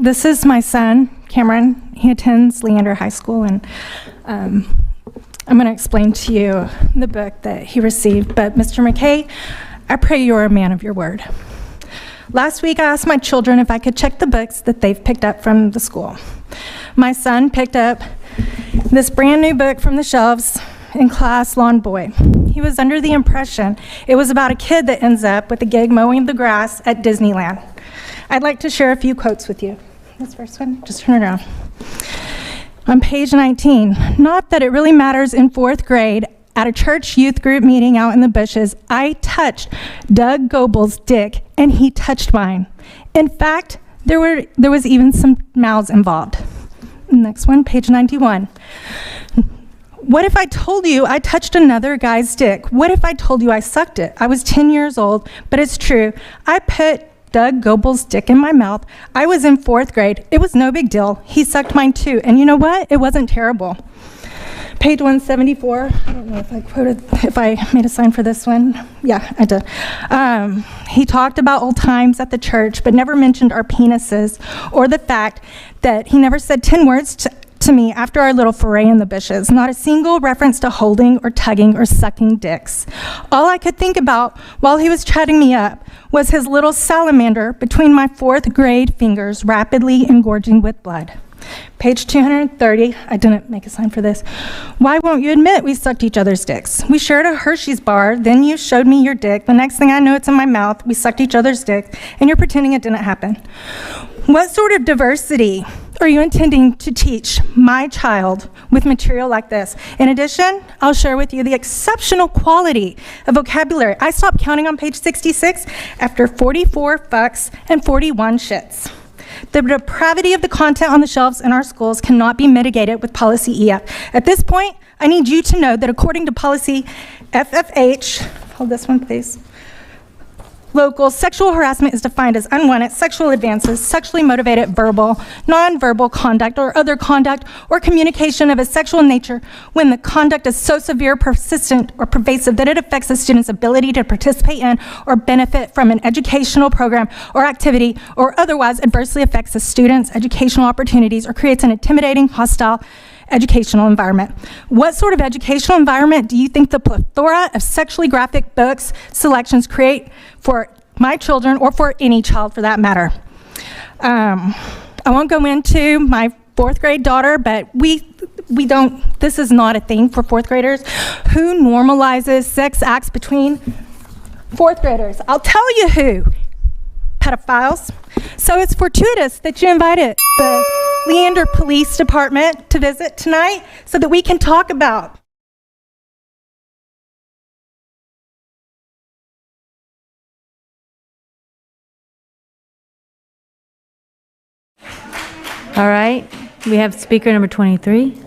this is my son, Cameron. He attends Leander High School, and I'm going to explain to you the book that he received. But Mr. McKay, I pray you're a man of your word. Last week, I asked my children if I could check the books that they've picked up from the school. My son picked up this brand new book from the shelves in class, Lawn Boy. He was under the impression it was about a kid that ends up with a gig mowing the grass at Disneyland. I'd like to share a few quotes with you. This first one, just turn it around. On page 19, not that it really matters in 4th grade, at a church youth group meeting out in the bushes, I touched Doug Goebel's dick and he touched mine. In fact, there was even some mouths involved. Next one, page 91. What if I told you I touched another guy's dick? What if I told you I sucked it? I was 10 years old, but it's true. I put Doug Goebel's dick in my mouth. I was in 4th grade. It was no big deal. He sucked mine too. And you know what? It wasn't terrible. Page 174. I don't know if I made a sign for this one. Yeah, I did. He talked about old times at the church, but never mentioned our penises or the fact that he never said 10 words to me after our little foray in the bushes. Not a single reference to holding or tugging or sucking dicks. All I could think about while he was chatting me up was his little salamander between my 4th grade fingers, rapidly engorging with blood. Page 230, I didn't make a sign for this. Why won't you admit we sucked each other's dicks? We shared a Hershey's bar, then you showed me your dick. The next thing I know, it's in my mouth. We sucked each other's dicks, and you're pretending it didn't happen. What sort of diversity are you intending to teach my child with material like this? In addition, I'll share with you the exceptional quality of vocabulary. I stopped counting on page 66 after 44 fucks and 41 shits. The depravity of the content on the shelves in our schools cannot be mitigated with policy EF. At this point, I need you to know that according to policy FFH, hold this one please, local, sexual harassment is defined as unwanted sexual advances, sexually motivated verbal, nonverbal conduct, or other conduct or communication of a sexual nature when the conduct is so severe, persistent, or pervasive that it affects a student's ability to participate in or benefit from an educational program or activity, or otherwise adversely affects a student's educational opportunities or creates an intimidating, hostile, educational environment. What sort of educational environment do you think the plethora of sexually graphic books selections create for my children, or for any child for that matter? I won't go into my 4th grade daughter, but we don't, this is not a thing for 4th graders. Who normalizes sex acts between 4th graders? I'll tell you who. Pedophiles. So it's fortuitous that you invited the Leander Police Department to visit tonight so that we can talk about. All right, we have speaker number 23.